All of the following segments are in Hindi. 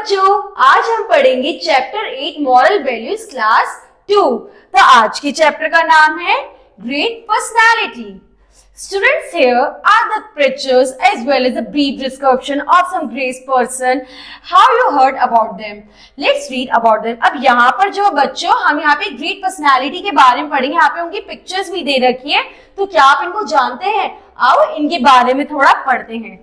बच्चों, आज हम पढ़ेंगे चैप्टर 8 मॉरल वैल्यूज क्लास 2। तो आज के चैप्टर का नाम है great personality. Students, here are the pictures as well as a brief description of some great person. How you heard about them? Let's read about them. अब यहाँ पर जो बच्चों हम यहाँ पे ग्रेट पर्सनालिटी के बारे में पढ़ेंगे। यहाँ पे उनकी पिक्चर्स भी दे रखी है, तो क्या आप इनको जानते हैं? आओ इनके बारे में थोड़ा पढ़ते हैं।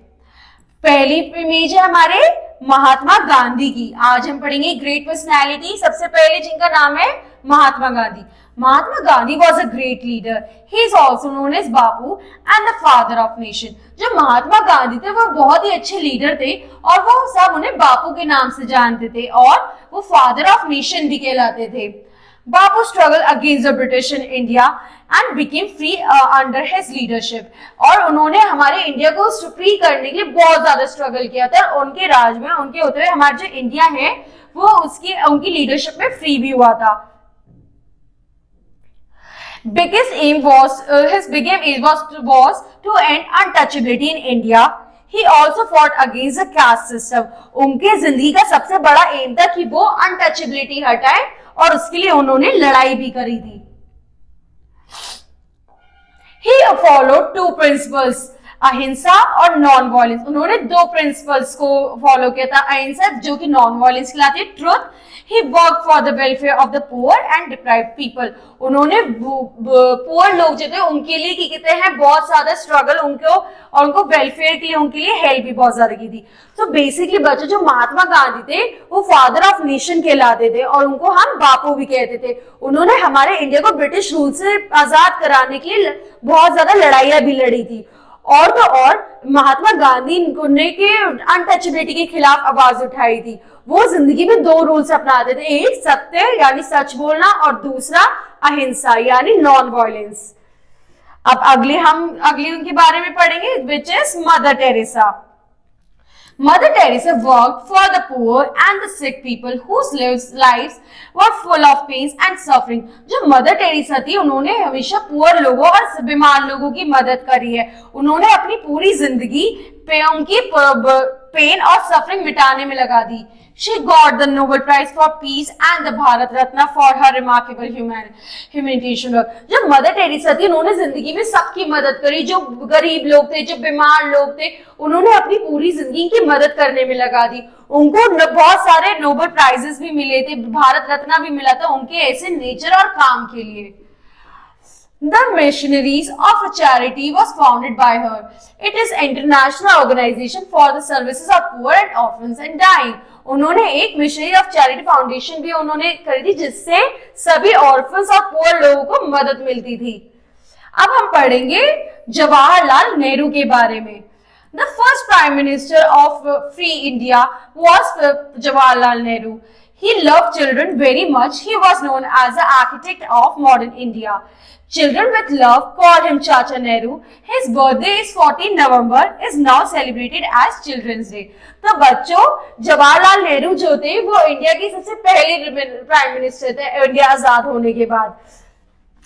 पहली इमेज है हमारे महात्मा गांधी की। आज हम पढ़ेंगे ग्रेट पर्सनालिटी। सबसे पहले जिनका नाम है Mahatma Gandhi. Mahatma Gandhi was a great leader. He is also known as Bapu and the father of nation. जो महात्मा गांधी थे वो बहुत ही अच्छे लीडर थे और वो सब उन्हें बापू के नाम से जानते थे और वो फादर ऑफ नेशन भी कहलाते थे। Bapu struggle against the British in India and became free under his leadership. और उन्होंने हमारे इंडिया को फ्री करने के लिए बहुत ज्यादा स्ट्रगल किया था और उनके राज में उनके होते हुए हमारा जो इंडिया है वो उनकी लीडरशिप में फ्री भी हुआ था। Biggest aim was his big aim was to end untouchability in India. He also fought against the caste system. उनके जिंदगी का सबसे बड़ा एम था कि वो अनटचेबिलिटी हटाए और उसके लिए उन्होंने लड़ाई भी करी थी। He followed two principles, अहिंसा और नॉन वायलेंस। उन्होंने दो प्रिंसिपल्स को फॉलो किया था, अहिंसा जो कि नॉन वायलेंस कहलाती है, truth. He worked for the welfare of the poor and deprived people. उन्होंने पुअर लोग जो थे उनके लिए की कहते हैं बहुत ज्यादा स्ट्रगल उनको और उनको वेलफेयर के लिए उनके लिए हेल्प भी बहुत ज्यादा की थी। तो बेसिकली बच्चों जो महात्मा गांधी थे वो फादर ऑफ नेशन कहलाते थे और उनको हम बापू भी कहते थे। उन्होंने हमारे इंडिया को ब्रिटिश रूल से आजाद कराने के लिए बहुत ज्यादा लड़ाइयां भी लड़ी थी। और तो और महात्मा गांधी ने के अनटचेबिलिटी के खिलाफ आवाज उठाई थी। वो जिंदगी में दो रूल्स अपनाते थे, एक सत्य यानी सच बोलना और दूसरा अहिंसा यानी नॉन वायलेंस। अब अगली उनके बारे में पढ़ेंगे, which is mother Teresa. Mother Teresa worked for the poor and the sick people whose lives were full of pains and suffering. जो मदर टेरेसा थी उन्होंने हमेशा पुअर लोगों और बीमार लोगों की मदद करी है। उन्होंने अपनी पूरी जिंदगी उनकी पेन और सफरिंग मिटाने में लगा दी। She got the Nobel Prize for Peace and the Bharat Ratna for her remarkable humanitarian work. जब मदर टेरेसा थी उन्होंने जिंदगी में सबकी मदद करी, जो गरीब लोग थे, जो बीमार लोग थे, उन्होंने अपनी पूरी जिंदगी की मदद करने में लगा दी। उनको बहुत सारे नोबेल प्राइजेस भी मिले थे, भारत रत्न भी मिला था उनके ऐसे नेचर और काम के लिए। The Missionaries of Charity was founded by her. It is an international organization for the services of poor and orphans and dying. उन्होंने एक मिशनरी ऑफ चैरिटी फाउंडेशन भी उन्होंने करी थी जिससे सभी ऑर्फन्स और पुअर लोगों को मदद मिलती थी। अब हम पढ़ेंगे जवाहरलाल नेहरू के बारे में। The first Prime Minister of Free India was Jawaharlal Nehru. He loved children very much. He was known as the architect of modern India. Children with love called him Chacha Nehru. His birthday is 14 November. Is now celebrated as Children's Day. तो बच्चों जवाहरलाल नेहरू जो थे वो इंडिया के सबसे पहले प्राइम मिनिस्टर थे इंडिया आजाद होने के बाद।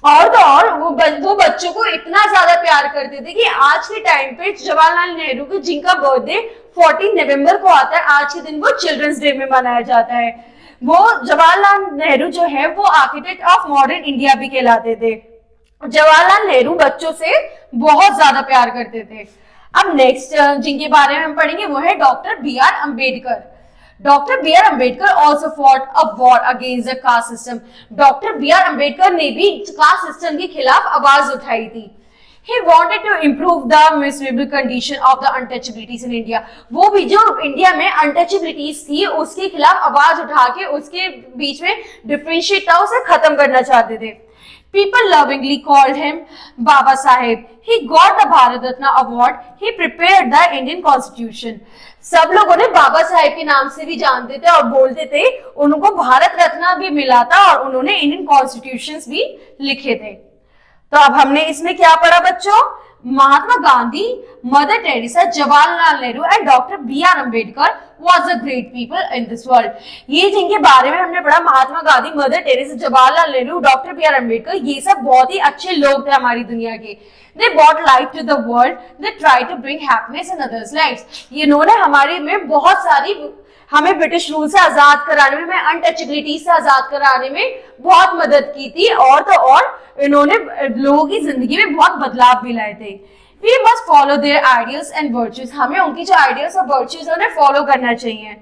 और तो और वो बच्चों को इतना ज्यादा प्यार करते थे कि आज के टाइम पे जवाहरलाल नेहरू को जिनका बर्थडे 14 नवंबर को आता है, आज के दिन वो चिल्ड्रंस डे में मनाया जाता है। वो जवाहरलाल नेहरू जो है वो आर्किटेक्ट ऑफ मॉडर्न इंडिया भी कहलाते थे। जवाहरलाल नेहरू बच्चों से बहुत ज्यादा प्यार करते थे। अब नेक्स्ट जिनके बारे में हम पढ़ेंगे वो है doctor B R Ambedkar. Doctor B R Ambedkar also fought a war against the caste system. Doctor B R Ambedkar ने भी कास्ट सिस्टम के खिलाफ आवाज उठाई थी। He wanted to improve the miserable condition of the untouchabilities in India. वो भी जो इंडिया में untouchabilities थी उसके खिलाफ आवाज उठा के उसके बीच में डिफरेंशिएट था उसे खत्म करना चाहते थे। People lovingly called him Baba Saheb. He got the Bharat Ratna award. He prepared the Indian Constitution. सब लोग उन्हें बाबा साहेब के नाम से भी जानते थे और बोलते थे। उनको भारत रत्न भी मिला था और उन्होंने इंडियन कॉन्स्टिट्यूशंस भी लिखे थे। तो अब हमने इसमें क्या पढ़ा बच्चों? Mahatma Gandhi, Mother Teresa, Jawaharlal Nehru and doctor B R Ambedkar was a great people in this world. ये जिनके बारे में हमने पढ़ा Mahatma Gandhi, Mother Teresa, Jawaharlal Nehru, doctor B R Ambedkar, ये सब बहुत ही अच्छे लोग थे हमारी दुनिया के। They brought light to the world. They tried to bring happiness in others' lives. इन्होंने हमारे में बहुत सारी हमें ब्रिटिश रूल से आजाद कराने में, हमें अनटचेबिलिटी से आजाद कराने में बहुत मदद की थी, और तो और इन्होंने लोगों की जिंदगी में बहुत बदलाव भी लाए थे। We must follow their ideals and virtues. हमें उनकी जो ideals और virtues उन्हें follow करना चाहिए।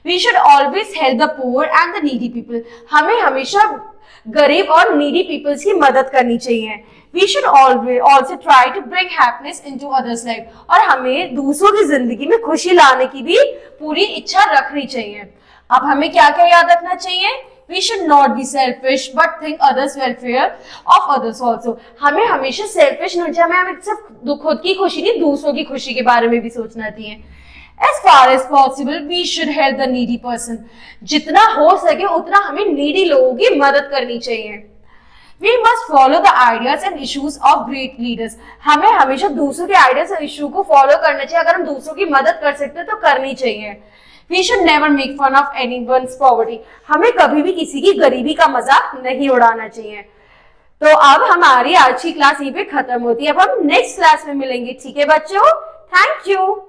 We should always help the poor and the needy people. हमें हमेशा गरीब और needy peoples की मदद करनी चाहिए। We should always also try to bring happiness into others' life. और हमें दूसरों की जिंदगी में खुशी लाने की भी पूरी इच्छा रखनी चाहिए। अब हमें क्या क्या याद रखना चाहिए? We should not be selfish but think others welfare of others also. हमें हमेशा selfish नहीं चाहिए, हमें सिर्फ खुद की खुशी नहीं, दूसरों की खुशी के बारे में भी सोचना चाहिए। As far as possible, we should help the needy person. जितना हो सके उतना हमें needy लोगों की मदद करनी चाहिए। We must follow the ideas and issues of great leaders. हमें हमेशा दूसरों के ideas और issue को follow करना चाहिए। अगर हम दूसरों की मदद कर सकते हैं तो करनी चाहिए। We should never make fun of anyone's poverty. हमें कभी भी किसी की गरीबी का मजाक नहीं उड़ाना चाहिए। तो अब हमारी आज की क्लास यहीं पे खत्म होती है। अब हम नेक्स्ट क्लास में मिलेंगे, ठीक है बच्चों? Thank you.